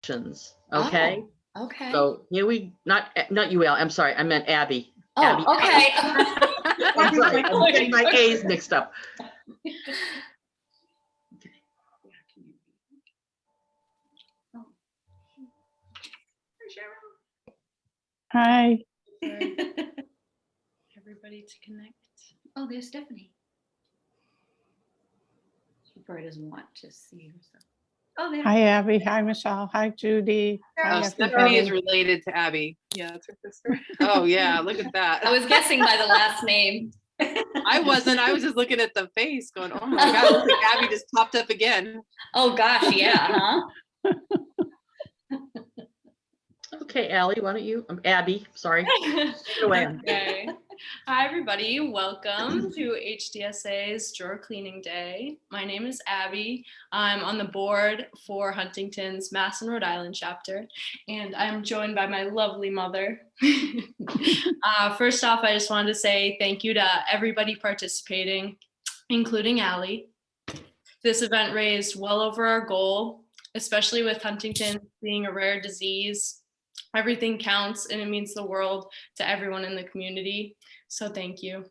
questions. Okay. Oh, okay. So here we, not you, Al. I'm sorry. I meant Abby. Oh, Abby. okay. I'm sorry. I'm getting my A's mixed up. Hi. Everybody to connect. Oh, there's Stephanie. She probably doesn't want to see herself. Oh, there. Hi, Abby. Hi, Michelle. Hi, Judy. Hi, Stephanie is everybody. related to Abby. Yeah, that's her sister. Oh yeah, look at that. I was guessing by the last name. I wasn't. I was just looking at the face, going, "Oh my God!" It looks like Abby just popped up again. Oh gosh, yeah, huh? Okay, Allie, why don't you? Abby, sorry. Take it away. Okay. Hi, everybody. Welcome to HDSA's Drawer Cleaning Day. My name is Abby. I'm on the board for Huntington's Mass and Rhode Island chapter, and I'm joined by my lovely mother. First off, I just wanted to say thank you to everybody participating, including Allie. This event raised well over our goal, especially with Huntington being a rare disease. Everything counts and it means the world to everyone in the community. So thank you.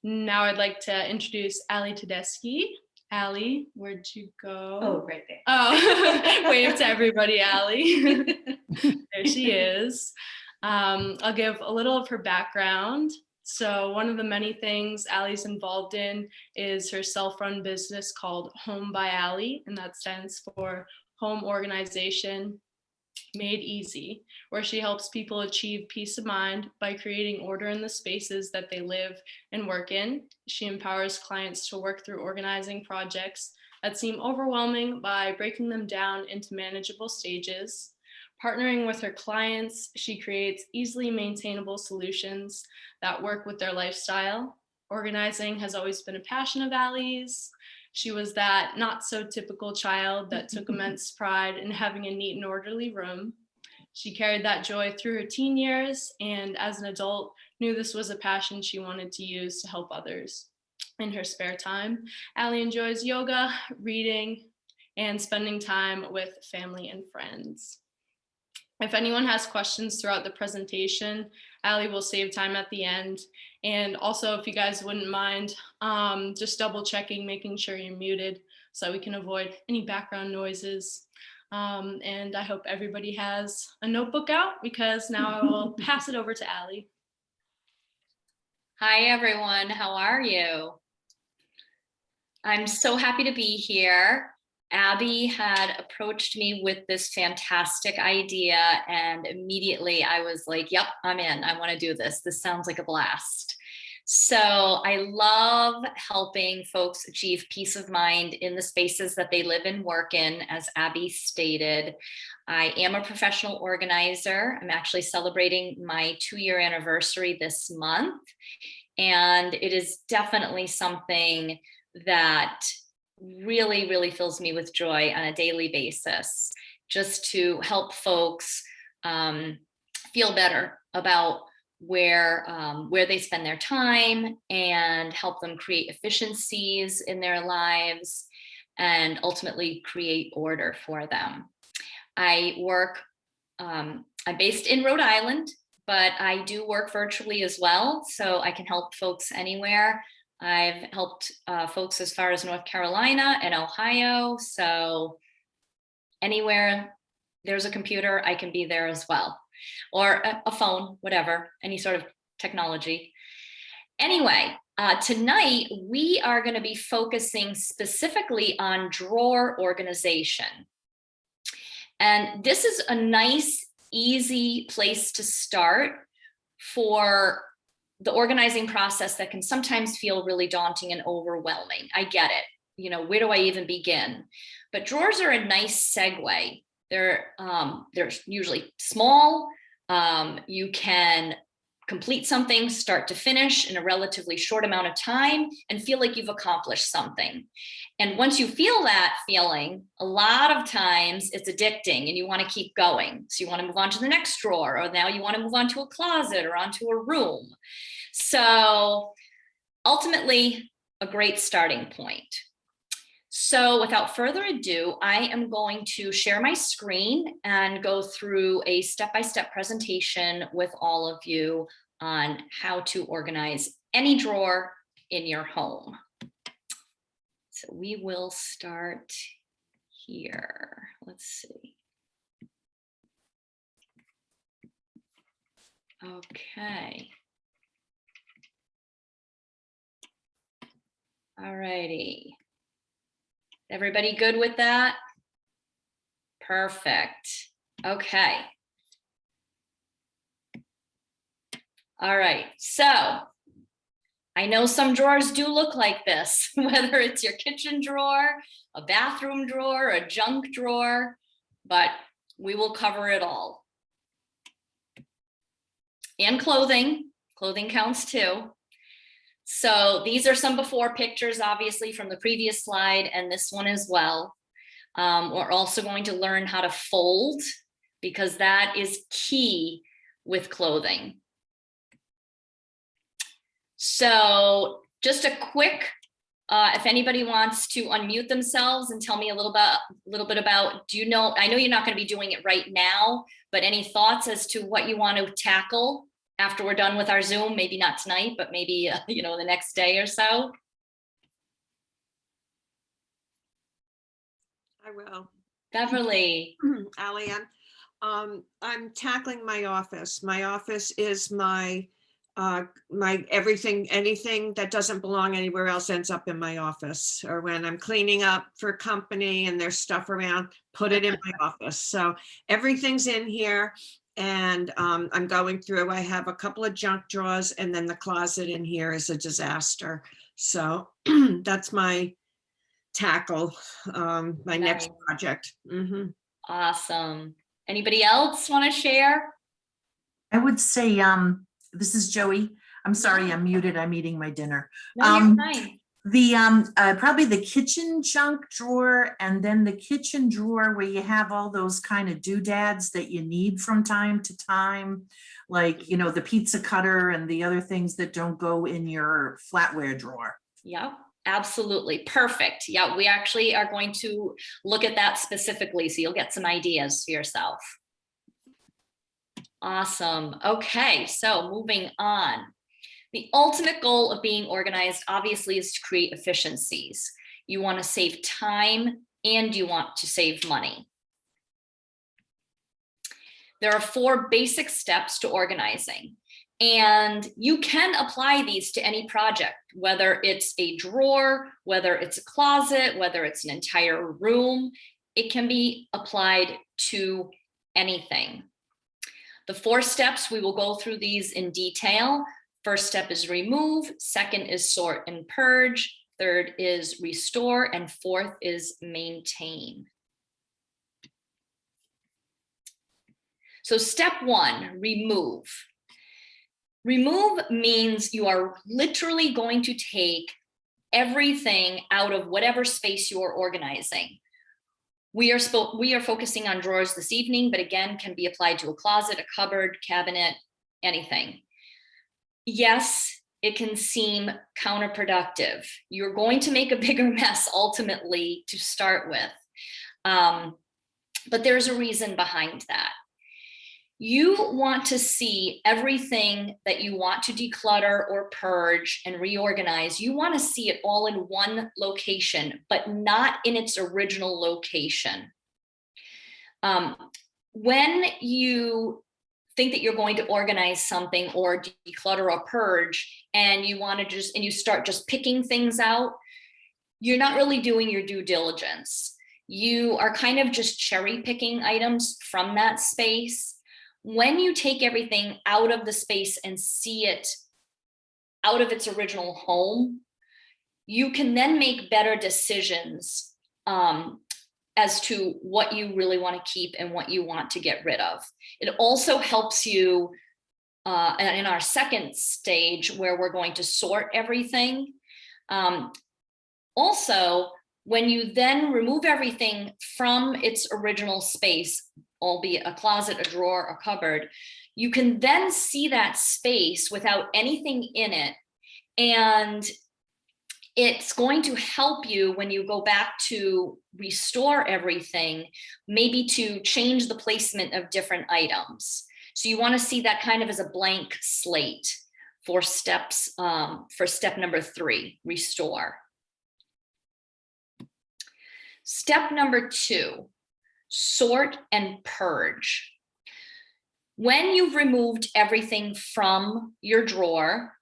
Now I'd like to introduce Allie Tedeschi. Allie, where'd you go? Oh, right there. Oh, wave to everybody, Allie. There she is. I'll give a little of her background. So one of the many things Allie's involved in is her self-run business called H.O.M.E by Allie, and that stands for Home Organization Made Easy, where she helps people achieve peace of mind by creating order in the spaces that they live and work in. She empowers clients to work through organizing projects that seem overwhelming by breaking them down into manageable stages. Partnering with her clients, she creates easily maintainable solutions that work with their lifestyle. Organizing has always been a passion of Allie's. She was that not so typical child that took immense pride in having a neat and orderly room. She carried that joy through her teen years, and as an adult, knew this was a passion she wanted to use to help others. In her spare time, Allie enjoys yoga, reading, and spending time with family and friends. If anyone has questions throughout the presentation, Allie will save time at the end. And also, if you guys wouldn't mind, just double checking, making sure you're muted so we can avoid any background noises. And I hope everybody has a notebook out because now I will pass it over to Allie. Hi, everyone. How are you? I'm so happy to be here. Abby had approached me with this fantastic idea, and immediately I was like, yep, I'm in. I want to do this. This sounds like a blast. So I love helping folks achieve peace of mind in the spaces that they live and work in, as Abby stated. I am a professional organizer. I'm actually celebrating my 2-year anniversary this month, and it is definitely something that really, really fills me with joy on a daily basis, just to help folks feel better about where they spend their time and help them create efficiencies in their lives and ultimately create order for them. I'm based in Rhode Island, but I do work virtually as well, so I can help folks anywhere. I've helped folks as far as North Carolina and Ohio. So anywhere there's a computer, I can be there as well. Or a phone, whatever, any sort of technology. Anyway, tonight we are going to be focusing specifically on drawer organization. And this is a nice, easy place to start for the organizing process that can sometimes feel really daunting and overwhelming. I get it. You know, where do I even begin? But drawers are a nice segue. They're usually small. You can complete something start to finish in a relatively short amount of time and feel like you've accomplished something. And once you feel that feeling, a lot of times it's addicting and you want to keep going. So you want to move on to the next drawer, or now you want to move on to a closet or onto a room. So ultimately, a great starting point. So without further ado, I am going to share my screen and go through a step-by-step presentation with all of you on how to organize any drawer in your home. So we will start here. Let's see. Okay. All righty. Everybody good with that? Perfect. Okay. All right. So I know some drawers do look like this, whether it's your kitchen drawer, a bathroom drawer, a junk drawer, but we will cover it all. And clothing. Clothing counts too. So these are some before pictures, obviously, from the previous slide and this one as well. We're also going to learn how to fold, because that is key with clothing. So just a quick, if anybody wants to unmute themselves and tell me a little bit about, do you know, I know you're not going to be doing it right now, but any thoughts as to what you want to tackle after we're done with our Zoom? Maybe not tonight, but maybe, you know, the next day or so. I will. Beverly. Allie, I'm tackling my office. My office is my everything, anything that doesn't belong anywhere else ends up in my office. Or when I'm cleaning up for company and there's stuff around, put it in my office. So everything's in here. And I'm going through, I have a couple of junk drawers, and then the closet in here is a disaster. So that's my tackle, my next project. Awesome. Anybody else want to share? I would say, this is Joey. I'm sorry, I'm muted. I'm eating my dinner. No, you're fine. The probably the kitchen junk drawer, and then the kitchen drawer where you have all those kind of doodads that you need from time to time, like, you know, the pizza cutter and the other things that don't go in your flatware drawer. Yeah, absolutely. Perfect. Yeah, we actually are going to look at that specifically, so you'll get some ideas for yourself. Awesome. Okay, so moving on. The ultimate goal of being organized, obviously, is to create efficiencies. You want to save time and you want to save money. There are 4 basic steps to organizing, and you can apply these to any project, whether it's a drawer, whether it's a closet, whether it's an entire room. It can be applied to anything. The 4 steps, we will go through these in detail. First step is remove, second is sort and purge, third is restore, and fourth is maintain. So step 1, remove. Remove means you are literally going to take everything out of whatever space you are organizing. We are focusing on drawers this evening, but again, can be applied to a closet, a cupboard, cabinet, anything. Yes, it can seem counterproductive. You're going to make a bigger mess ultimately to start with. But there's a reason behind that. You want to see everything that you want to declutter or purge and reorganize. You want to see it all in one location, but not in its original location. When you think that you're going to organize something or declutter or purge, and you want to and you start just picking things out, you're not really doing your due diligence. You are kind of just cherry picking items from that space. When you take everything out of the space and see it out of its original home, you can then make better decisions as to what you really want to keep and what you want to get rid of. It also helps you in our second stage, where we're going to sort everything. Also, when you then remove everything from its original space, albeit a closet, a drawer, a cupboard, you can then see that space without anything in it. And it's going to help you when you go back to restore everything, maybe to change the placement of different items. So you want to see that kind of as a blank slate for steps, for step number 3, restore. Step number 2, sort and purge. When you've removed everything from your drawer,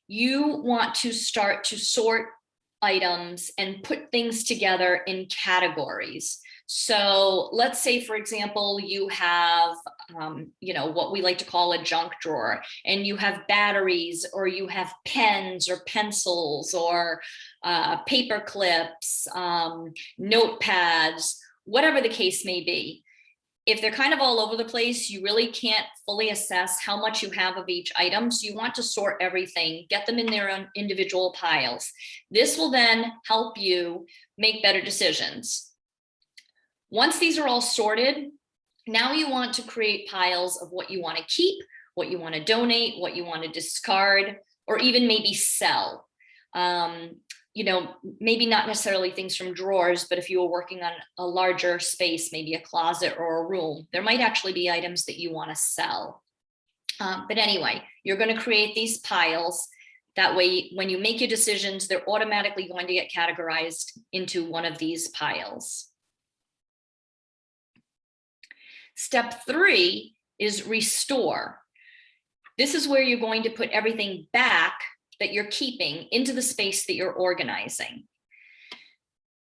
you want to start to sort items and put things together in categories. So let's say, for example, you have, what we like to call a junk drawer, and you have batteries, or you have pens or pencils or paper clips, notepads, whatever the case may be. If they're kind of all over the place, you really can't fully assess how much you have of each item. So you want to sort everything, get them in their own individual piles. This will then help you make better decisions. Once these are all sorted, now you want to create piles of what you want to keep, what you want to donate, what you want to discard, or even maybe sell. Maybe not necessarily things from drawers, but if you were working on a larger space, maybe a closet or a room, there might actually be items that you want to sell. But anyway, you're going to create these piles. That way, when you make your decisions, they're automatically going to get categorized into one of these piles. Step 3 is restore. This is where you're going to put everything back that you're keeping into the space that you're organizing.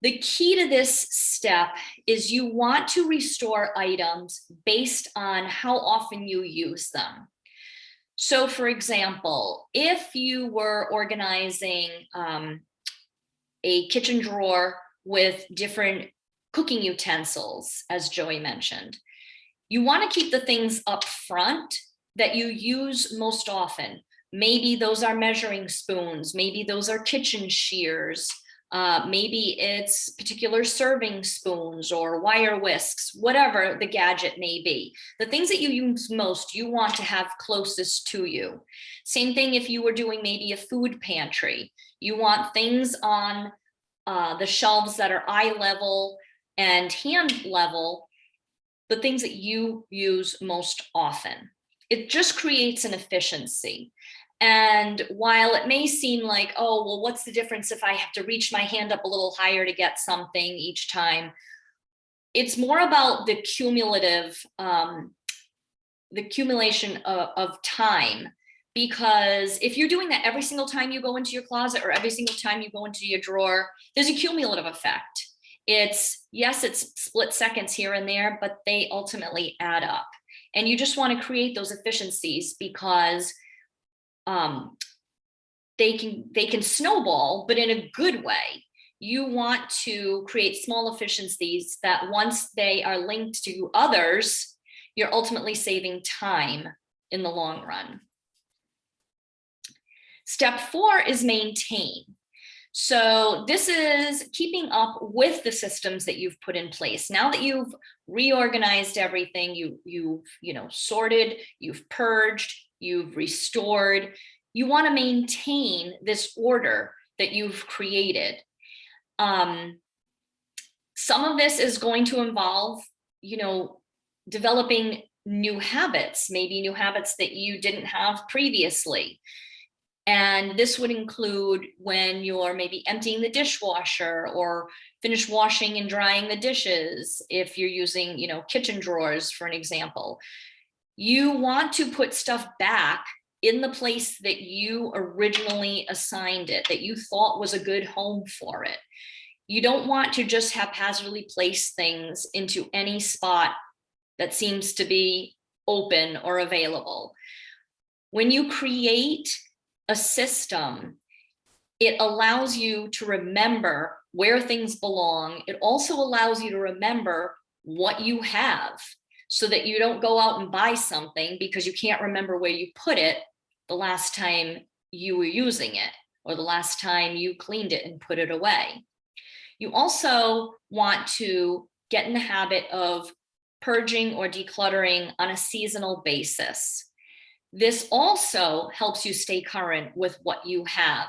The key to this step is you want to restore items based on how often you use them. So for example, if you were organizing a kitchen drawer with different cooking utensils, as Joey mentioned, you want to keep the things up front that you use most often. Maybe those are measuring spoons, maybe those are kitchen shears, maybe it's particular serving spoons or wire whisks, whatever the gadget may be. The things that you use most, you want to have closest to you. Same thing if you were doing maybe a food pantry. You want things on the shelves that are eye level and hand level, the things that you use most often. It just creates an efficiency. And while it may seem like, oh, well, what's the difference if I have to reach my hand up a little higher to get something each time? It's more about the cumulative, the accumulation of time. Because if you're doing that every single time you go into your closet or every single time you go into your drawer, there's a cumulative effect. It's split seconds here and there, but they ultimately add up. And you just want to create those efficiencies because they can snowball, but in a good way. You want to create small efficiencies that once they are linked to others, you're ultimately saving time in the long run. Step 4 is maintain. So this is keeping up with the systems that you've put in place. Now that you've reorganized everything, you've sorted, you've purged, you've restored, you want to maintain this order that you've created. Some of this is going to involve, developing new habits, maybe new habits that you didn't have previously. And this would include when you're maybe emptying the dishwasher or finish washing and drying the dishes. If you're using, kitchen drawers, for an example, you want to put stuff back in the place that you originally assigned it, that you thought was a good home for it. You don't want to just haphazardly place things into any spot that seems to be open or available. When you create a system, it allows you to remember where things belong. It also allows you to remember what you have so that you don't go out and buy something because you can't remember where you put it the last time you were using it or the last time you cleaned it and put it away. You also want to get in the habit of purging or decluttering on a seasonal basis. This also helps you stay current with what you have.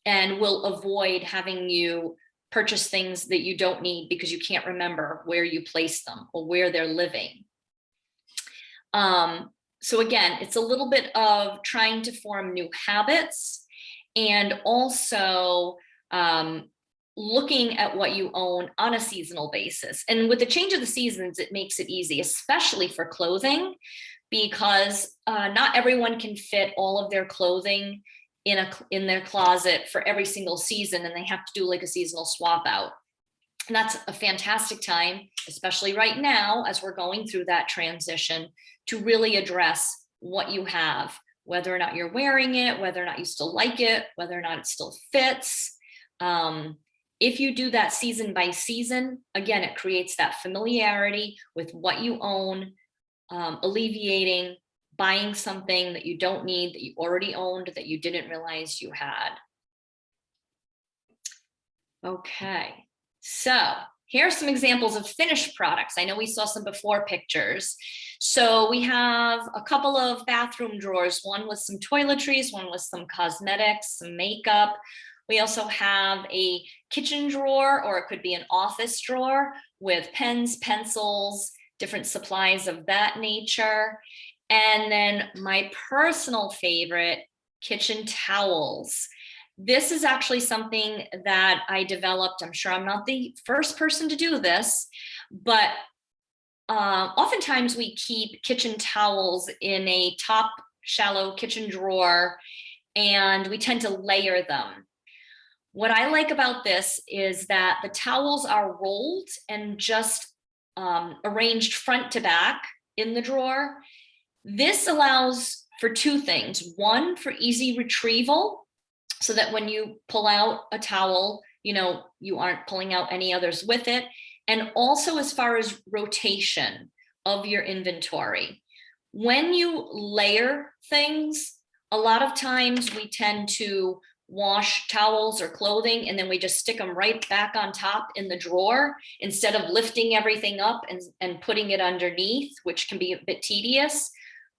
and will avoid having you purchase things that you don't need because you can't remember where you placed them or where they're living. So again, it's a little bit of trying to form new habits, and also looking at what you own on a seasonal basis. And with the change of the seasons, it makes it easy, especially for clothing, because not everyone can fit all of their clothing in their closet for every single season, and they have to do like a seasonal swap out. And that's a fantastic time, especially right now, as we're going through that transition, to really address what you have, whether or not you're wearing it, whether or not you still like it, whether or not it still fits. If you do that season by season, again, it creates that familiarity with what you own, alleviating buying something that you don't need, that you already owned, that you didn't realize you had. Okay, so here are some examples of finished products. I know we saw some before pictures. So we have a couple of bathroom drawers, one with some toiletries, one with some cosmetics, some makeup. We also have a kitchen drawer, or it could be an office drawer with pens, pencils, different supplies of that nature. And then my personal favorite, kitchen towels. This is actually something that I developed. I'm sure I'm not the first person to do this, but oftentimes we keep kitchen towels in a top shallow kitchen drawer, and we tend to layer them. What I like about this is that the towels are rolled and just arranged front to back in the drawer. This allows for two things. One, for easy retrieval, so that when you pull out a towel, you aren't pulling out any others with it. And also as far as rotation of your inventory. When you layer things, a lot of times we tend to wash towels or clothing, and then we just stick them right back on top in the drawer instead of lifting everything up and putting it underneath, which can be a bit tedious.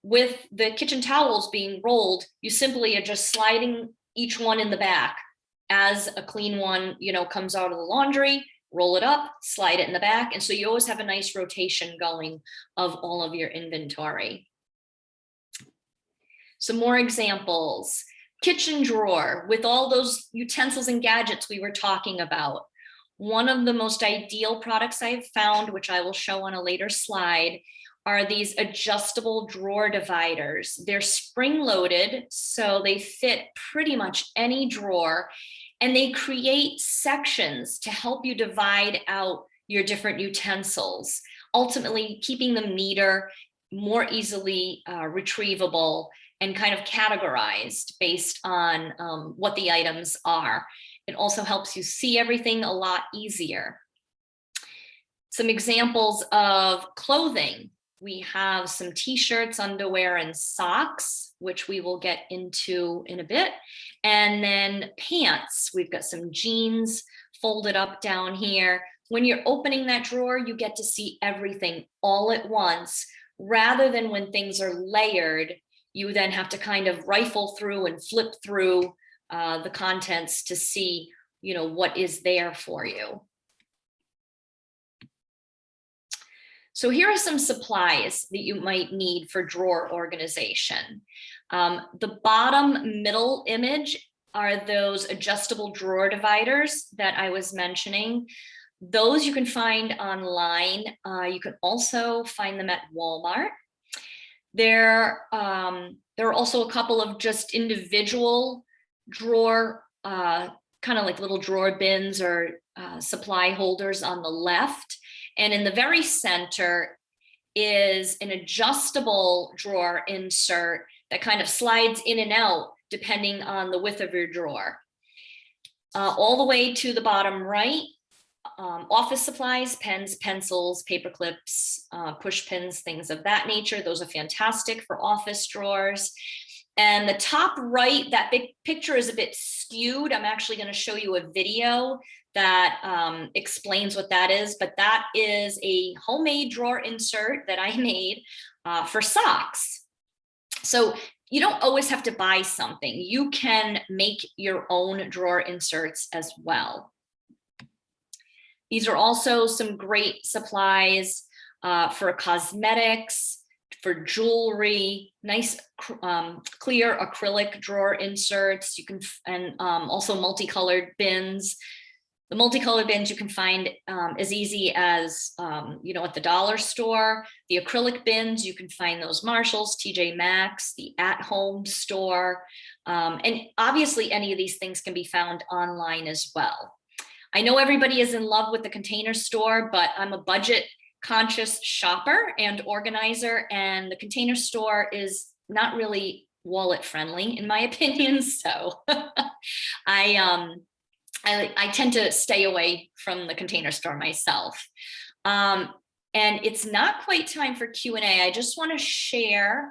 With the kitchen towels being rolled, you simply are just sliding each one in the back as a clean one, comes out of the laundry, roll it up, slide it in the back. And so you always have a nice rotation going of all of your inventory. Some more examples. Kitchen drawer with all those utensils and gadgets we were talking about. One of the most ideal products I've found, which I will show on a later slide, are these adjustable drawer dividers. They're spring-loaded, so they fit pretty much any drawer, and they create sections to help you divide out your different utensils, ultimately keeping them neater, more easily retrievable, and kind of categorized based on what the items are. It also helps you see everything a lot easier. Some examples of clothing. We have some t-shirts, underwear, and socks, which we will get into in a bit. And then pants. We've got some jeans folded up down here. When you're opening that drawer, you get to see everything all at once, rather than when things are layered, you then have to kind of rifle through and flip through the contents to see, what is there for you. So here are some supplies that you might need for drawer organization. The bottom middle image are those adjustable drawer dividers that I was mentioning. Those you can find online. You can also find them at Walmart. There are also a couple of just individual drawer, kind of like little drawer bins or supply holders on the left. And in the very center is an adjustable drawer insert that kind of slides in and out depending on the width of your drawer. All the way to the bottom right, office supplies, pens, pencils, paper clips, push pins, things of that nature. Those are fantastic for office drawers. And the top right, that big picture is a bit skewed. I'm actually going to show you a video that explains what that is, but that is a homemade drawer insert that I made for socks. So you don't always have to buy something. You can make your own drawer inserts as well. These are also some great supplies for cosmetics, for jewelry, nice clear acrylic drawer inserts. You can, and also multicolored bins. The multicolored bins you can find as easy as, at the dollar store. The acrylic bins, you can find those Marshalls, TJ Maxx, the at-home store. And obviously any of these things can be found online as well. I know everybody is in love with the Container Store, but I'm a budget conscious shopper and organizer, and the Container Store is not really wallet friendly in my opinion. So I tend to stay away from the Container Store myself. And it's not quite time for Q&A. I just want to share.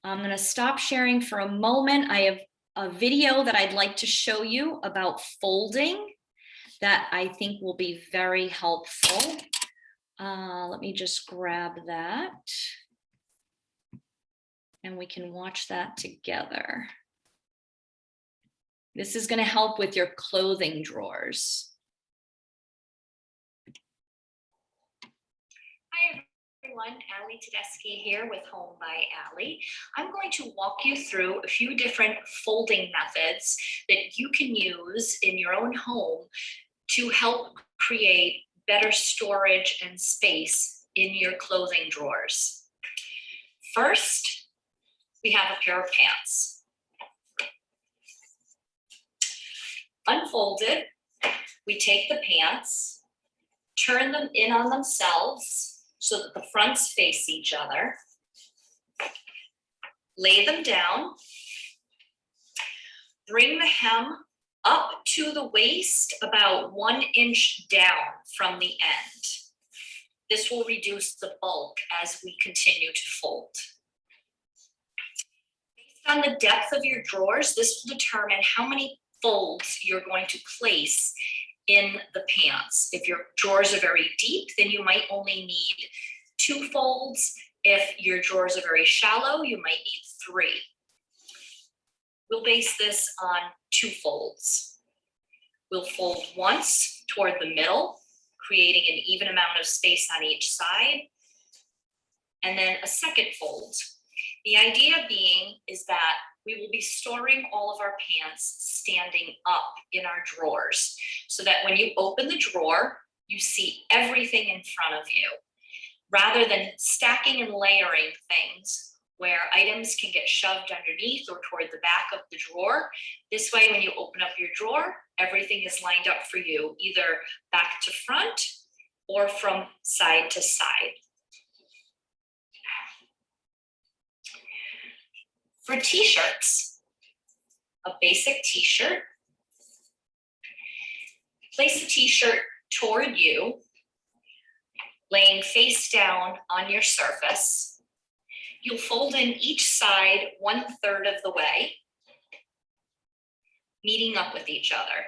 I'm going to stop sharing for a moment. I have a video that I'd like to show you about folding that I think will be very helpful. Let me just grab that and we can watch that together. This is going to help with your clothing drawers. Hi everyone, Allie Tedeschi here with Home by Allie. I'm going to walk you through a few different folding methods that you can use in your own home to help create better storage and space in your clothing drawers. First, we have a pair of pants. Unfolded, we take the pants, turn them in on themselves so that the fronts face each other, lay them down, bring the hem up to the waist about 1 inch down from the end. This will reduce the bulk as we continue to fold. Based on the depth of your drawers, this will determine how many folds you're going to place in the pants. If your drawers are very deep, then you might only need 2 folds. If your drawers are very shallow, you might need 3. We'll base this on 2 folds. We'll fold once toward the middle, creating an even amount of space on each side, and then a second fold. The idea being is that we will be storing all of our pants standing up in our drawers so that when you open the drawer, you see everything in front of you, rather than stacking and layering things where items can get shoved underneath or toward the back of the drawer. This way, when you open up your drawer, everything is lined up for you, either back to front or from side to side. For t-shirts, a basic t-shirt, place the t-shirt toward you, laying face down on your surface. You'll fold in each side 1/3 of the way, meeting up with each other.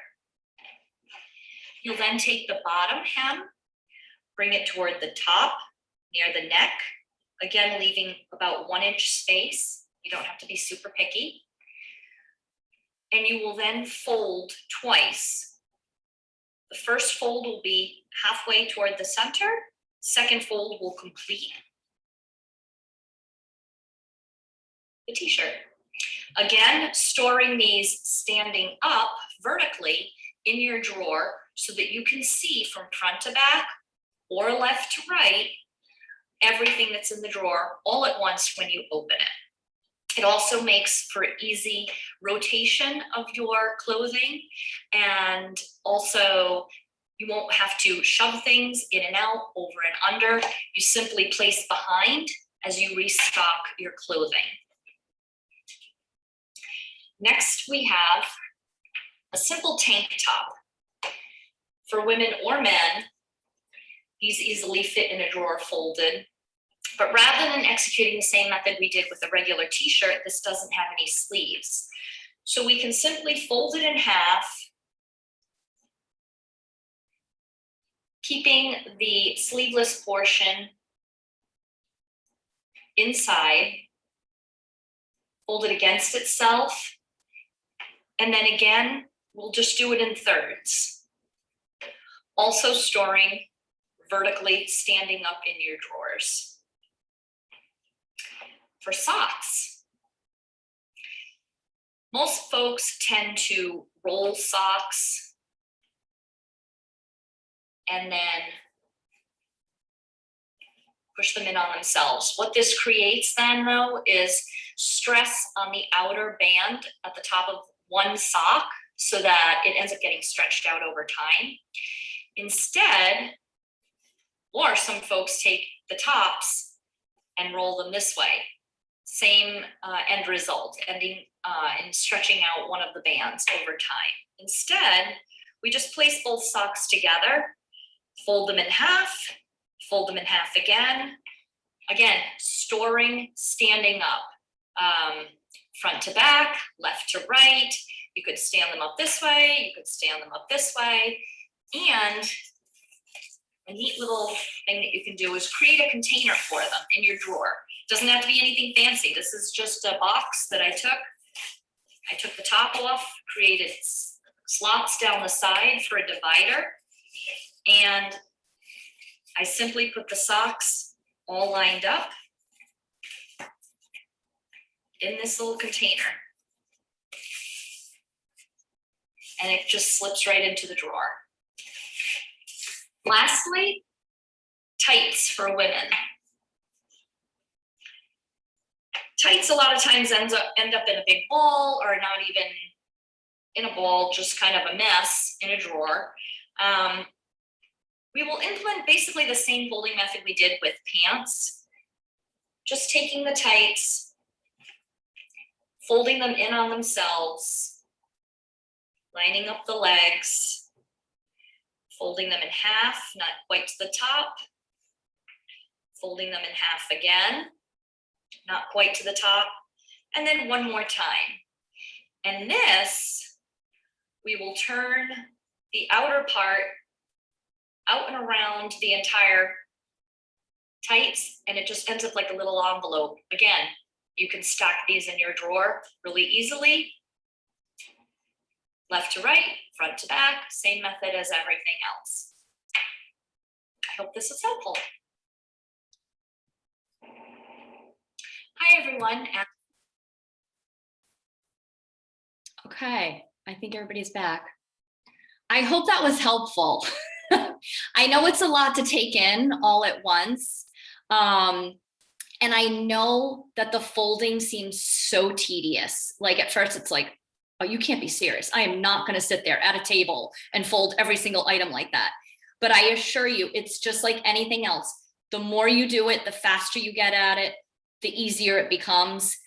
You'll then take the bottom hem, bring it toward the top, near the neck, again leaving about 1 inch space. You don't have to be super picky. And you will then fold twice. The first fold will be halfway toward the center. Second fold will complete the t-shirt. Again, storing these standing up vertically in your drawer so that you can see from front to back or left to right everything that's in the drawer all at once when you open it. It also makes for easy rotation of your clothing, and also you won't have to shove things in and out, over and under. You simply place behind as you restock your clothing. Next, we have a simple tank top. For women or men, these easily fit in a drawer folded. But rather than executing the same method we did with a regular t-shirt, this doesn't have any sleeves. So we can simply fold it in half, keeping the sleeveless portion inside, fold it against itself. And then again, we'll just do it in thirds. Also storing vertically, standing up in your drawers. For socks, most folks tend to roll socks and then push them in on themselves. What this creates then though is stress on the outer band at the top of one sock so that it ends up getting stretched out over time. Instead, or some folks take the tops and roll them this way. Same end result, ending in stretching out one of the bands over time. Instead, we just place both socks together, fold them in half, fold them in half again. Again, storing, standing up, front to back, left to right. You could stand them up this way, you could stand them up this way. And a neat little thing that you can do is create a container for them in your drawer. Doesn't have to be anything fancy. This is just a box that I took the top off, created slots down the side for a divider. And I simply put the socks all lined up in this little container. And it just slips right into the drawer. Lastly, tights for women. Tights a lot of times end up in a big ball, or not even in a ball, just kind of a mess in a drawer. We will implement basically the same folding method we did with pants. Just taking the tights, folding them in on themselves, lining up the legs, folding them in half, not quite to the top, folding them in half again, not quite to the top, and then one more time. And this, we will turn the outer part out and around the entire tights, and it just ends up like a little envelope. Again, you can stack these in your drawer really easily. Left to right, front to back, same method as everything else. I hope this is helpful. Hi, everyone. Okay, I think everybody's back. I hope that was helpful. I know it's a lot to take in all at once. And I know that the folding seems so tedious. Like at first it's like, oh, you can't be serious. I am not going to sit there at a table and fold every single item like that. But I assure you, it's just like anything else. The more you do it, the faster you get at it, the easier it becomes.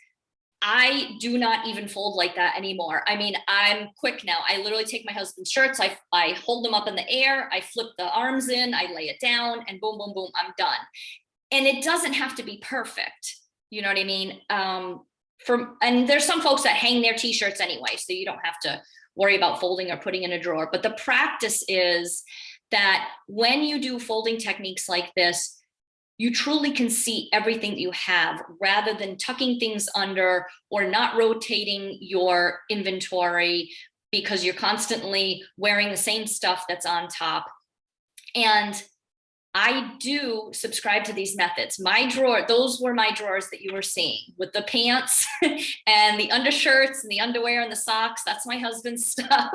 I do not even fold like that anymore. I mean, I'm quick now. I literally take my husband's shirts, I hold them up in the air, I flip the arms in, I lay it down, and boom, boom, boom, I'm done. And it doesn't have to be perfect. You know what I mean? And there's some folks that hang their t-shirts anyway, so you don't have to worry about folding or putting in a drawer. But the practice is that when you do folding techniques like this, you truly can see everything that you have rather than tucking things under or not rotating your inventory because you're constantly wearing the same stuff that's on top. And I do subscribe to these methods. My drawer, those were my drawers that you were seeing with the pants and the undershirts and the underwear and the socks. That's my husband's stuff.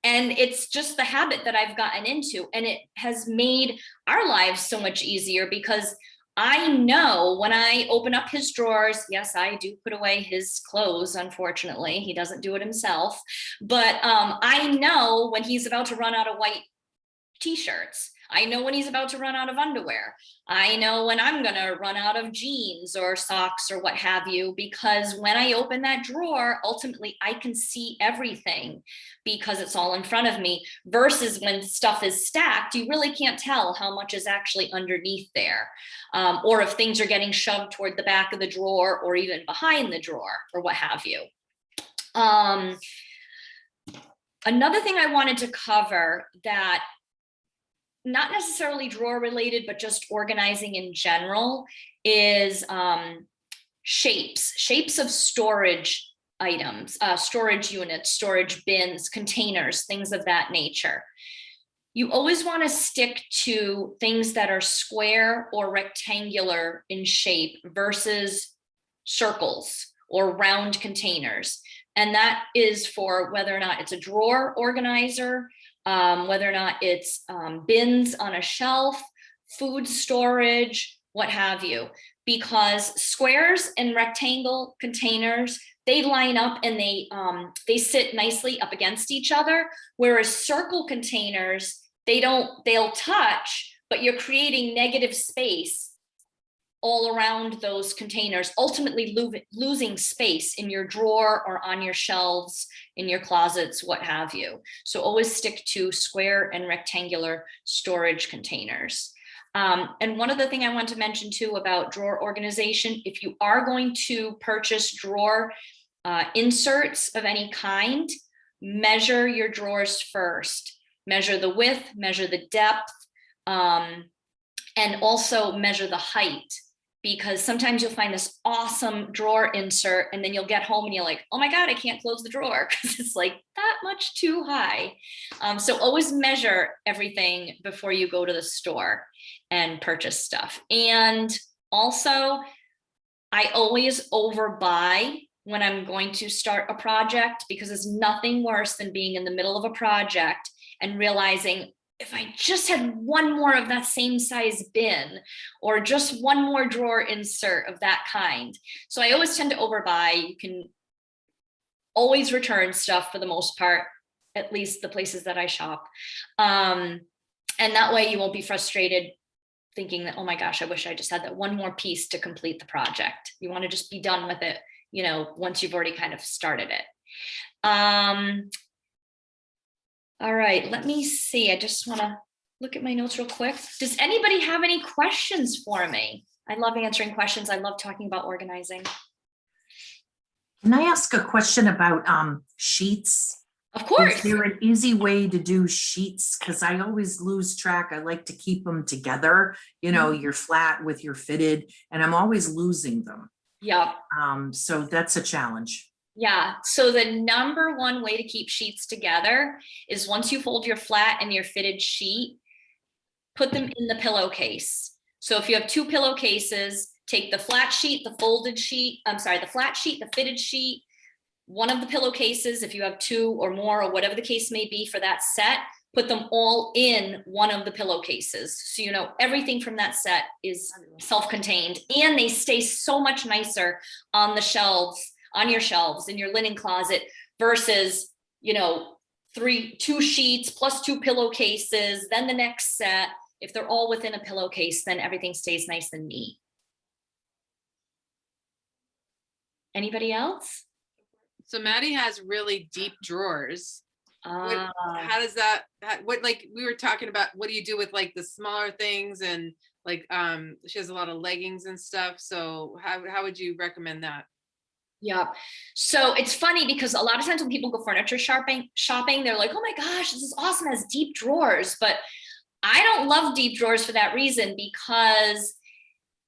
And it's just the habit that I've gotten into, and it has made our lives so much easier because I know when I open up his drawers, yes, I do put away his clothes, unfortunately. He doesn't do it himself. But I know when he's about to run out of white t-shirts. I know when he's about to run out of underwear. I know when I'm going to run out of jeans or socks or what have you, because when I open that drawer, ultimately I can see everything because it's all in front of me, versus when stuff is stacked, you really can't tell how much is actually underneath there. Or if things are getting shoved toward the back of the drawer or even behind the drawer or what have you. Another thing I wanted to cover that not necessarily drawer related, but just organizing in general is shapes of storage items, storage units, storage bins, containers, things of that nature. You always want to stick to things that are square or rectangular in shape versus circles or round containers. And that is for whether or not it's a drawer organizer, whether or not it's bins on a shelf, food storage, what have you. Because squares and rectangle containers, they line up and they sit nicely up against each other, whereas circle containers, they'll touch, but you're creating negative space all around those containers, ultimately losing space in your drawer or on your shelves, in your closets, what have you. So always stick to square and rectangular storage containers. And one other thing I want to mention too about drawer organization, if you are going to purchase drawer inserts of any kind, measure your drawers first. Measure the width, measure the depth, and also measure the height. Because sometimes you'll find this awesome drawer insert and then you'll get home and you're like, oh my God, I can't close the drawer because it's like that much too high. So always measure everything before you go to the store and purchase stuff. And also, I always overbuy when I'm going to start a project, because there's nothing worse than being in the middle of a project and realizing, if I just had one more of that same size bin or just one more drawer insert of that kind. So I always tend to overbuy. You can always return stuff for the most part, at least the places that I shop. And that way you won't be frustrated thinking that, oh my gosh, I wish I just had that one more piece to complete the project. You want to just be done with it, you know, once you've already kind of started it. All right, let me see. I just want to look at my notes real quick. Does anybody have any questions for me? I love answering questions. I love talking about organizing. Can I ask a question about sheets? Of course. Is there an easy way to do sheets? Because I always lose track. I like to keep them together, you know, your flat with your fitted, and I'm always losing them. Yeah. So that's a challenge. Yeah, so the number one way to keep sheets together is once you fold your flat and your fitted sheet, put them in the pillowcase. So if you have two pillowcases, take the flat sheet, the folded sheet, the flat sheet, the fitted sheet, one of the pillowcases, if you have two or more or whatever the case may be for that set, put them all in one of the pillowcases. So you know everything from that set is self-contained, and they stay so much nicer on the shelves, on your shelves in your linen closet versus, you know, two sheets plus two pillowcases, then the next set. If they're all within a pillowcase, then everything stays nice and neat. Anybody else? So Maddie has really deep drawers. How does that, what, like we were talking about, what do you do with like the smaller things, and like she has a lot of leggings and stuff. So how would you recommend that? Yeah. So it's funny because a lot of times when people go furniture shopping, they're like, oh my gosh, this is awesome, it has deep drawers. But I don't love deep drawers for that reason, because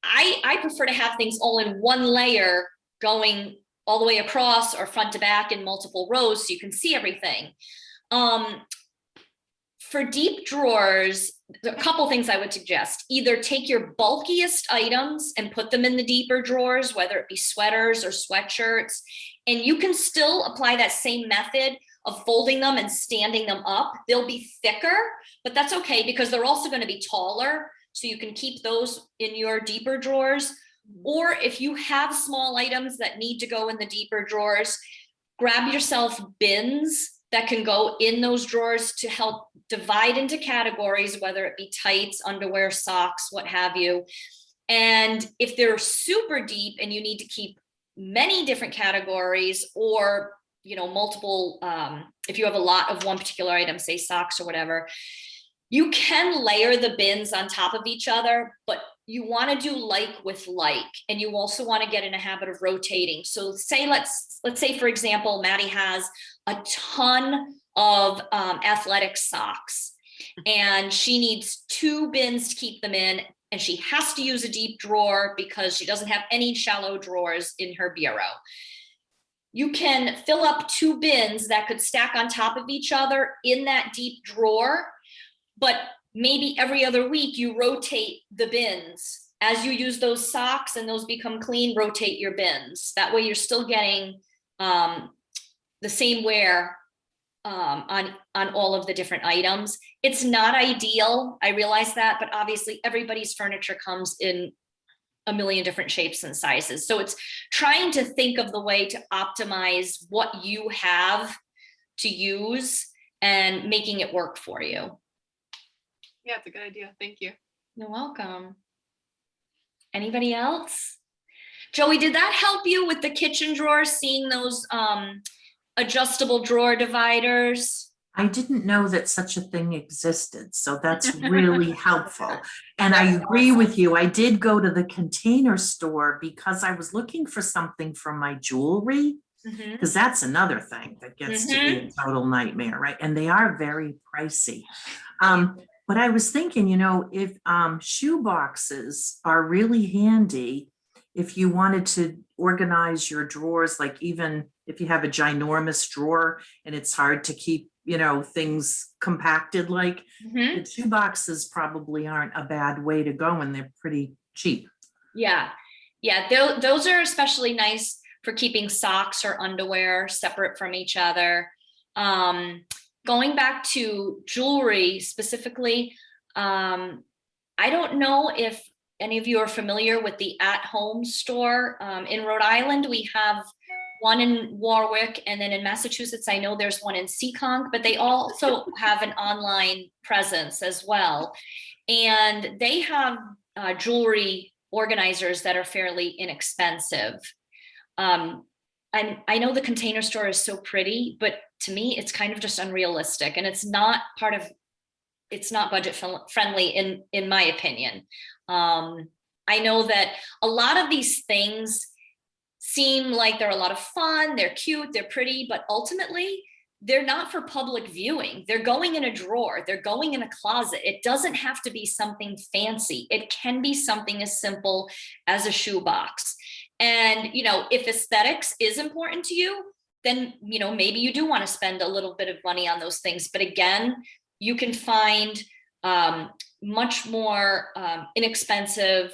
I prefer to have things all in one layer going all the way across or front to back in multiple rows so you can see everything. For deep drawers, a couple things I would suggest. Either take your bulkiest items and put them in the deeper drawers, whether it be sweaters or sweatshirts, and you can still apply that same method of folding them and standing them up. They'll be thicker, but that's okay because they're also going to be taller, so you can keep those in your deeper drawers. Or if you have small items that need to go in the deeper drawers, grab yourself bins that can go in those drawers to help divide into categories, whether it be tights, underwear, socks, what have you. And if they're super deep and you need to keep many different categories, or, you know, multiple, if you have a lot of one particular item, say socks or whatever, you can layer the bins on top of each other, but you want to do like with like, and you also want to get in a habit of rotating. So say, let's say, for example, Maddie has a ton of athletic socks and she needs two bins to keep them in, and she has to use a deep drawer because she doesn't have any shallow drawers in her bureau. You can fill up 2 bins that could stack on top of each other in that deep drawer, but maybe every other week you rotate the bins. As you use those socks and those become clean, rotate your bins. That way you're still getting the same wear on all of the different items. It's not ideal, I realize that, but obviously everybody's furniture comes in a million different shapes and sizes. So it's trying to think of the way to optimize what you have to use and making it work for you. Yeah, it's a good idea. Thank you. You're welcome. Anybody else? Joey, did that help you with the kitchen drawer, seeing those adjustable drawer dividers? I didn't know that such a thing existed, so that's really helpful. And I agree with you. I did go to the Container Store because I was looking for something from my jewelry, because that's another thing that gets to be a total nightmare, right? And they are very pricey. But I was thinking, you know, if shoe boxes are really handy, if you wanted to organize your drawers, like even if you have a ginormous drawer and it's hard to keep, you know, things compacted, like the shoe boxes probably aren't a bad way to go, and they're pretty cheap. Yeah, those are especially nice for keeping socks or underwear separate from each other. Going back to jewelry specifically, I don't know if any of you are familiar with the At-Home store. In Rhode Island, we have one in Warwick, and then in Massachusetts, I know there's one in Seekonk, but they also have an online presence as well. And they have jewelry organizers that are fairly inexpensive. And I know the Container Store is so pretty, but to me, it's kind of just unrealistic, and it's not budget friendly in my opinion. I know that a lot of these things seem like they're a lot of fun, they're cute, they're pretty, but ultimately they're not for public viewing. They're going in a drawer, they're going in a closet. It doesn't have to be something fancy. It can be something as simple as a shoebox. And, you know, if aesthetics is important to you, then, you know, maybe you do want to spend a little bit of money on those things. But again, you can find much more inexpensive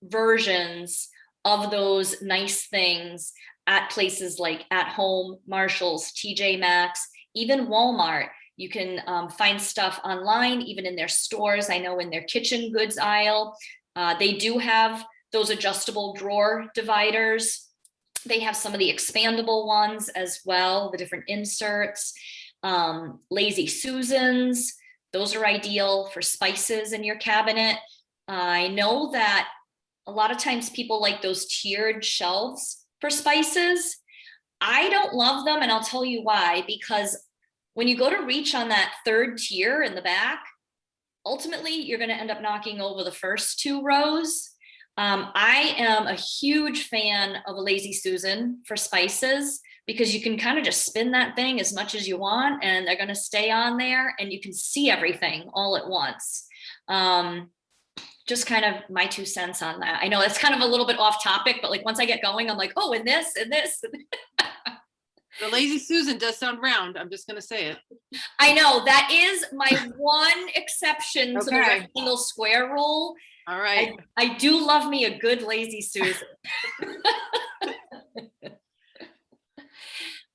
versions of those nice things at places like At-Home, Marshall's, TJ Maxx, even Walmart. You can find stuff online, even in their stores. I know in their kitchen goods aisle, they do have those adjustable drawer dividers. They have some of the expandable ones as well, the different inserts. Lazy Susans, those are ideal for spices in your cabinet. I know that a lot of times people like those tiered shelves for spices. I don't love them, and I'll tell you why. Because when you go to reach on that 3rd tier in the back, ultimately you're going to end up knocking over the first 2 rows. I am a huge fan of a Lazy Susan for spices, because you can kind of just spin that thing as much as you want, and they're going to stay on there, and you can see everything all at once. Just kind of my 2 cents on that. I know it's kind of a little bit off topic, but like once I get going, I'm like, oh, and this and this. The Lazy Susan does sound round. I'm just going to say it. I know that is my one exception to the rectangle square rule. All right. I do love me a good Lazy Susan.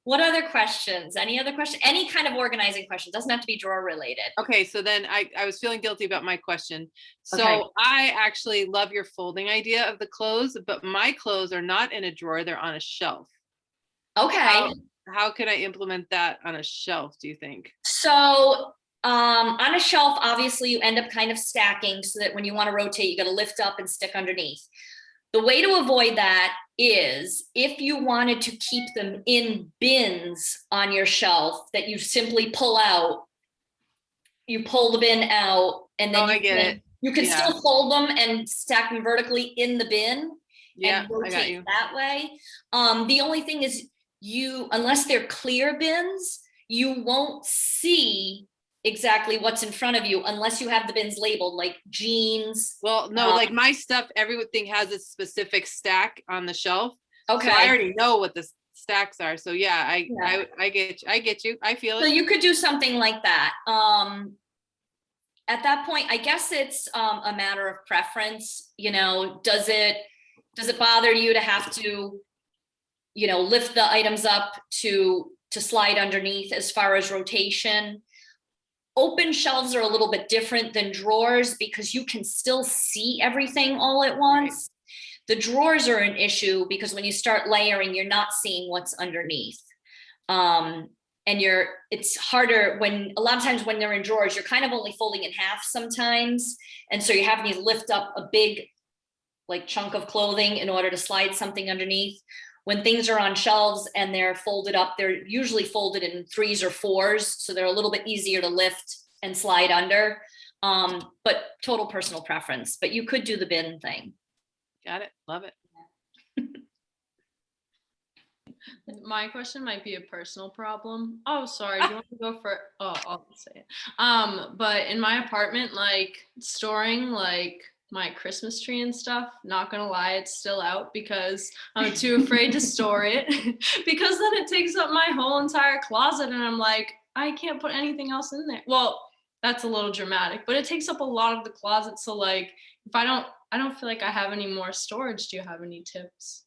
What other questions? Any other question? Any kind of organizing question. Doesn't have to be drawer related. Okay, so then I was feeling guilty about my question. So Okay. I actually love your folding idea of the clothes, but my clothes are not in a drawer, they're on a shelf. Okay. How can I implement that on a shelf, do you think? So on a shelf, obviously you end up kind of stacking so that when you want to rotate, you got to lift up and stick underneath. The way to avoid that is if you wanted to keep them in bins on your shelf that you simply pull out, you pull the bin out, and then you can still fold them and stack them vertically in the bin and rotate that way. The only thing is unless they're clear bins, you won't see exactly what's in front of you unless you have the bins labeled, like jeans. Well, no, like my stuff, everything has a specific stack on the shelf. Okay. So I already know what the stacks are. So yeah, Yeah. I get you. I feel So it. you could do something like that. At that point, I guess it's a matter of preference. You know, does it bother you to have to, you know, lift the items up to slide underneath as far as rotation? Open shelves are a little bit different than drawers because you can still see everything all at once. The drawers are an issue because when you start layering, you're not seeing what's underneath. And it's harder when a lot of times when they're in drawers, you're kind of only folding in half sometimes. And so you're having to lift up a big like chunk of clothing in order to slide something underneath. When things are on shelves and they're folded up, they're usually folded in 3s or 4s. So they're a little bit easier to lift and slide under, but total personal preference, but you could do the bin thing. Got it. Love it. My question might be a personal problem. Oh, sorry. Do you want to go for? Oh, I'll say it. But in my apartment, like storing like my Christmas tree and stuff, not gonna lie, it's still out because I'm too afraid to store it because then it takes up my whole entire closet and I'm like, I can't put anything else in there. Well, that's a little dramatic, but it takes up a lot of the closet. So like, if I don't feel like I have any more storage, do you have any tips?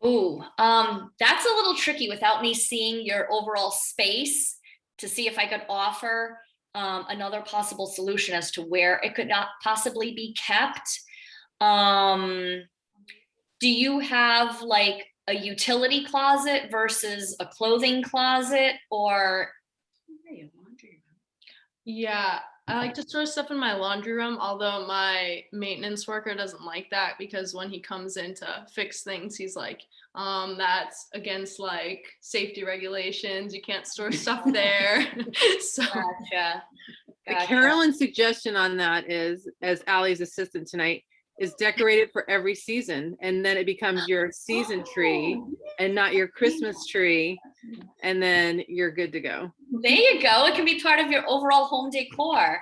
Ooh, that's a little tricky without me seeing your overall space to see if I could offer another possible solution as to where it could not possibly be kept. Do you have like a utility closet versus a clothing closet, or? Yeah, I like to store stuff in my laundry room, although my maintenance worker doesn't like that because when he comes in to fix things, he's like, that's against like safety regulations. You can't store stuff there. So Gotcha. Carolyn's suggestion on that is, as Allie's assistant tonight, is decorate it for every season. And then it becomes your season tree and not your Christmas tree. And then you're good to go. There you go. It can be part of your overall home decor.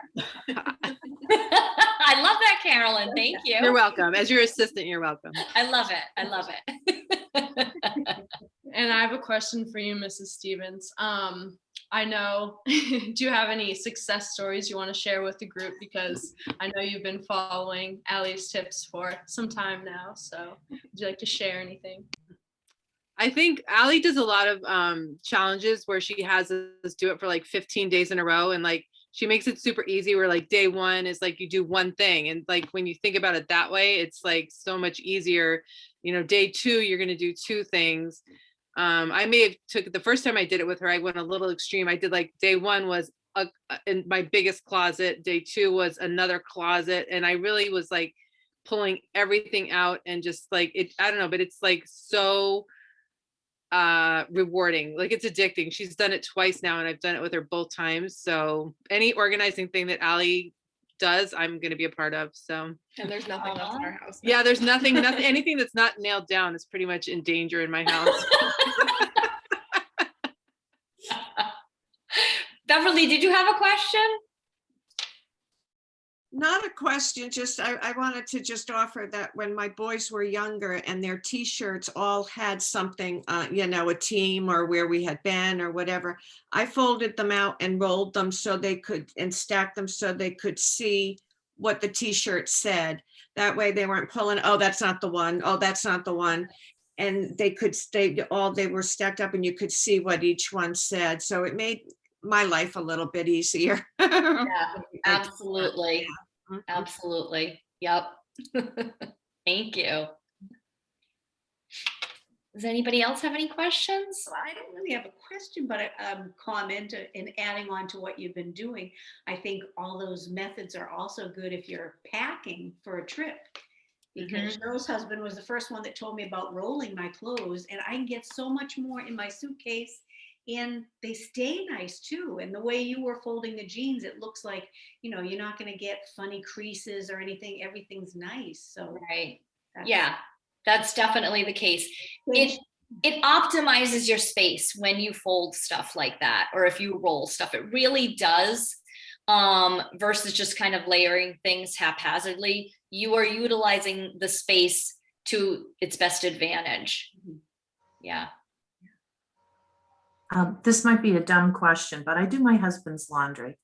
I love that, Carolyn. Thank you. You're welcome. As your assistant, you're welcome. I love it. I love it. And I have a question for you, Mrs. Stevens. I know, do you have any success stories you want to share with the group? Because I know you've been following Allie's tips for some time now. So would you like to share anything? I think Allie does a lot of challenges where she has us do it for like 15 days in a row. And like, she makes it super easy where like day one is like, you do one thing. And like, when you think about it that way, it's like so much easier. You know, day 2, you're going to do 2 things. I may have took the first time I did it with her, I went a little extreme. I did like day 1 was in my biggest closet. Day 2 was another closet. And I really was like pulling everything out and just like it, I don't know, but it's like so rewarding. Like it's addicting. She's done it twice now and I've done it with her both times. So any organizing thing that Allie does, I'm going to be a part of. So, and there's nothing left in our house. Yeah, there's nothing, anything that's not nailed down is pretty much in danger in my house. Beverly, did you have a question? Not a question, just I wanted to just offer that when my boys were younger and their t-shirts all had something, you know, a team or where we had been or whatever, I folded them out and rolled them so they could, and stacked them so they could see what the t-shirt said. That way they weren't pulling, oh, that's not the one. Oh, that's not the one. And they could stay, they were stacked up and you could see what each one said. So it made my life a little bit easier. Yeah, absolutely. Absolutely. Yep. Thank you. Does anybody else have any questions? Well, I don't really have a question, but a comment in adding on to what you've been doing. I think all those methods are also good if you're packing for a trip. Because Cheryl's husband was the first one that told me about rolling my clothes, and I can get so much more in my suitcase, and they stay nice too. And the way you were folding the jeans, it looks like, you know, you're not going to get funny creases or anything. Everything's nice. So right. Yeah, that's definitely the case. it optimizes your space when you fold stuff like that, or if you roll stuff, it really does. Versus just kind of layering things haphazardly. You are utilizing the space to its best advantage. Yeah. This might be a dumb question, but I do my husband's laundry.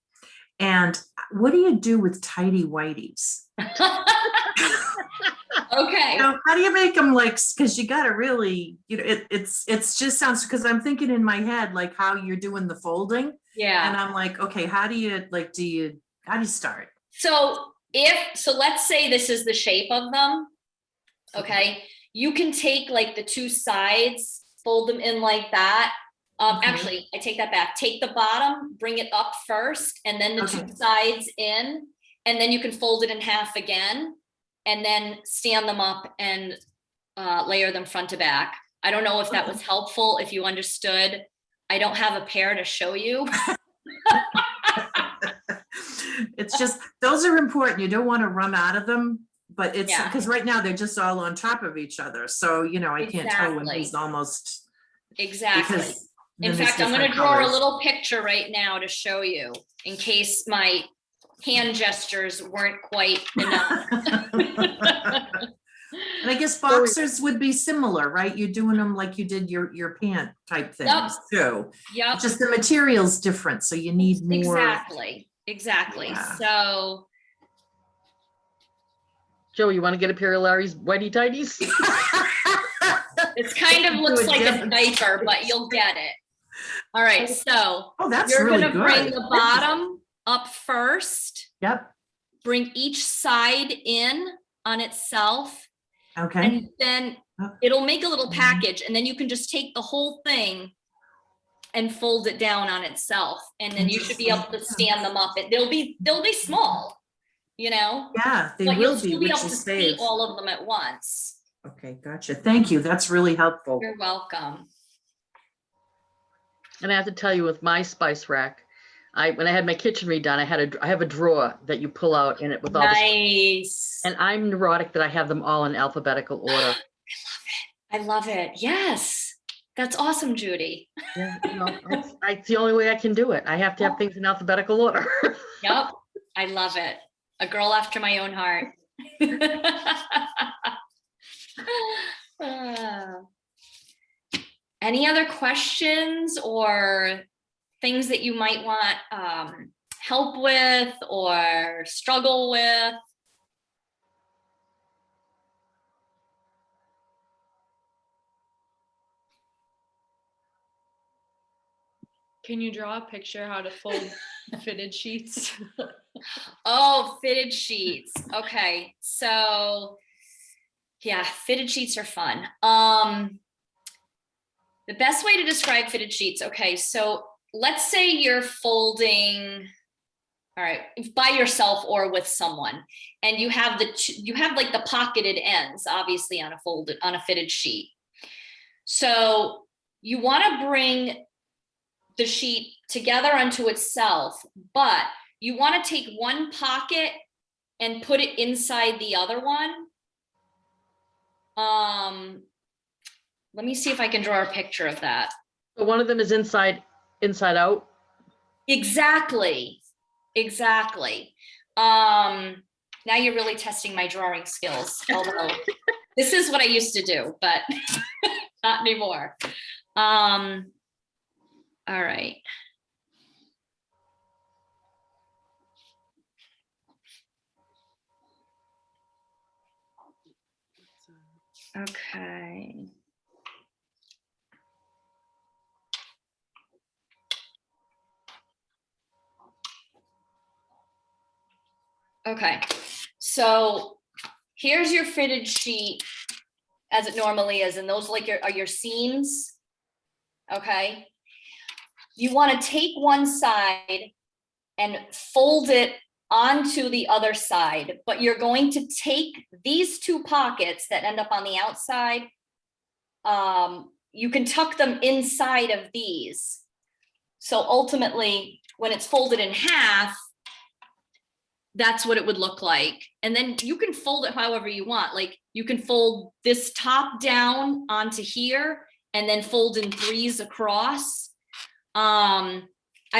And what do you do with tidy whities? Okay. How do you make them like, because you got to really, it's just sounds, because I'm thinking in my head, like how you're doing the folding. Yeah. And I'm like, okay, how do you start? So let's say this is the shape of them. Okay. You can take like the two sides, fold them in like that. Actually, I take that back. Take the bottom, bring it up first, and then the two sides in, and then you can fold it in half again, and then stand them up and layer them front to back. I don't know if that was helpful, if you understood. I don't have a pair to show you. It's just, those are important. You don't want to run out of them, but it's because right now they're just all on top of each other. So, I can't tell when he's almost. Exactly. In fact, I'm going to draw a little picture right now to show you in case my hand gestures weren't quite enough. And I guess boxers would be similar, right? You're doing them like you did your pant type things too. Yep. Just the material's different, so you need more. Exactly. Yeah. So, Joe, you want to get a pair of Larry's whitey tighties? it kind of looks like a diaper, but you'll get it. All right, so that's you're really going to good. bring the bottom up first. Yep. Bring each side in on itself. Okay. And then it'll make a little package, and then you can just take the whole thing and fold it down on itself, and then you should be able to stand them up. They'll be small, Yeah, they but will you'll be, still which be able to is see safe. all of them at once. Okay, gotcha. Thank you. That's really helpful. You're welcome. And I have to tell you, with my spice rack, when I had my kitchen redone, I have a drawer that you pull out in it with all Nice. and I'm neurotic that I have them all in alphabetical order. I love it. Yes. That's awesome, Judy. Yeah, it's the only way I can do it. I have to have things in alphabetical order. Yep. I love it. A girl after my own heart. Any other questions or things that you might want help with or struggle with? Can you draw a picture how to fold fitted sheets? Oh, fitted sheets. Okay. So yeah, fitted sheets are fun. The best way to describe fitted sheets. Okay. So let's say you're folding, all right, by yourself or with someone, and you have like the pocketed ends, obviously on a fitted sheet. So you want to bring the sheet together unto itself, but you want to take one pocket and put it inside the other one. Let me see if I can draw a picture of that. So one of them is inside out. Exactly. Now you're really testing my drawing skills. Although this is what I used to do, but not anymore. All right. Okay. Okay, so here's your fitted sheet as it normally is, and those are your seams. Okay, you want to take one side and fold it onto the other side, but you're going to take these two pockets that end up on the outside. You can tuck them inside of these. So ultimately, when it's folded in half, that's what it would look like. And then you can fold it however you want. Like you can fold this top down onto here, and then fold in 3s across. I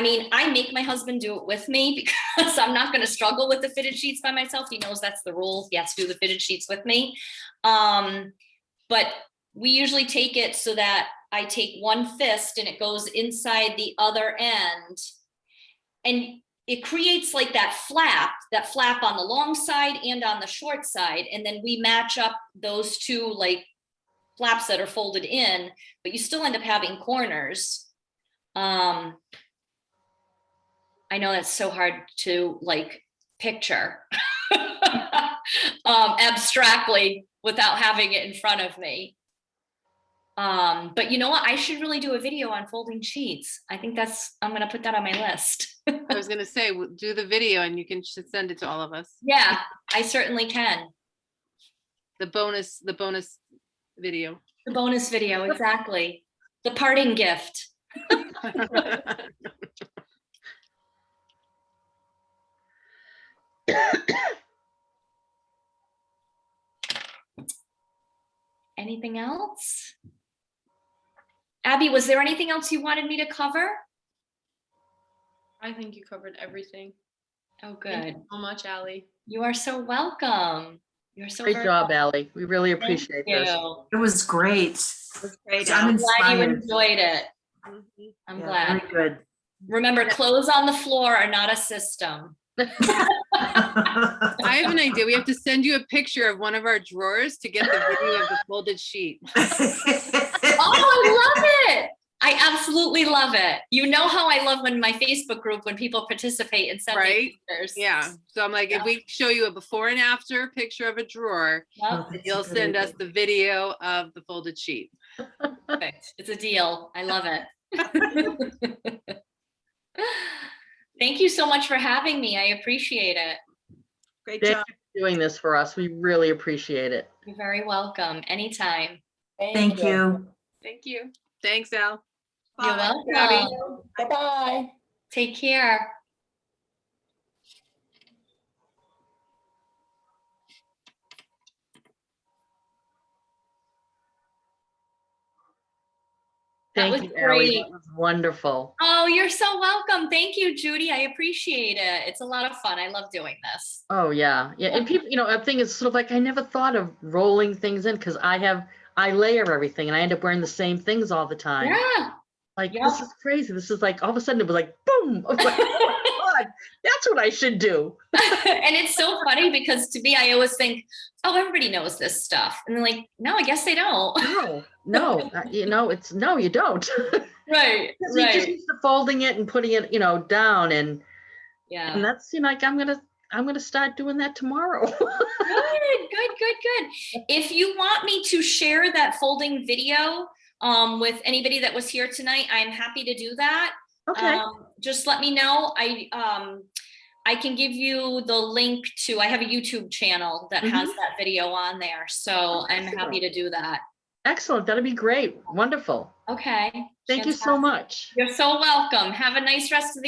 mean, I make my husband do it with me because I'm not going to struggle with the fitted sheets by myself. He knows that's the rule. He has to do the fitted sheets with me. But we usually take it so that I take one fist and it goes inside the other end. And it creates like that flap on the long side and on the short side. And then we match up those two like flaps that are folded in, but you still end up having corners. I know that's so hard to like picture abstractly without having it in front of me. But you know what? I should really do a video on folding sheets. I think I'm going to put that on my list. I was gonna say, do the video and you can send it to all of us. Yeah, I certainly can. The bonus video. The bonus video, exactly. The parting gift. Anything else? Abby, was there anything else you wanted me to cover? I think you covered everything. Oh, Thank good. you so much, Allie. You are so welcome. You're so Great very job, welcome. Allie. We really Thank appreciate this. you. It was great. It was great. I'm Al. Glad you inspired. enjoyed it. Mhm. I'm Yeah, glad. very good. Remember, clothes on the floor are not a system. I have an idea. We have to send you a picture of one of our drawers to get the video of the folded sheet. Oh, I love it. I absolutely love it. You know how I love when my Facebook group, when people participate and send me Right? pictures. Yeah. So I'm like, if we show you a before and after picture of a drawer, Yep, That's you'll a good send us idea. the video of the folded sheet. perfect. It's a deal. I love it. Thank you so much for having me. I appreciate it. Great Thank job. you for doing this for us. We really appreciate it. You're very welcome. Anytime. Thank you. Thank you. Thanks, Al. You're Bye. welcome. Bye-bye. Take care. That Thank was you, Allie. great. That was wonderful. Oh, you're so welcome. Thank you, Judy. I appreciate it. It's a lot of fun. I love doing this. Oh, yeah. Yeah. And people, a thing is sort of like, I never thought of rolling things in because I layer everything and I end up wearing the same things all the time. Yeah. Like, Yep. this is crazy. This is like, all of a sudden it was like, boom. I was like, oh my God, that's what I should do. And it's so funny because to me, I always think, oh, everybody knows this stuff. And they're like, no, I guess they don't. No, no, you don't. Right. Because you just used to folding it and putting it, down and Yeah. that's, like, I'm gonna start doing that tomorrow. Good. If you want me to share that folding video with anybody that was here tonight, I'm happy to do that. Okay. Just let me know. I can give you the link to, I have a YouTube channel that has that video on there. So I'm happy to do that. Excellent. That'd be great. Wonderful. Okay. Thank you so much. You're so welcome. Have a nice rest of the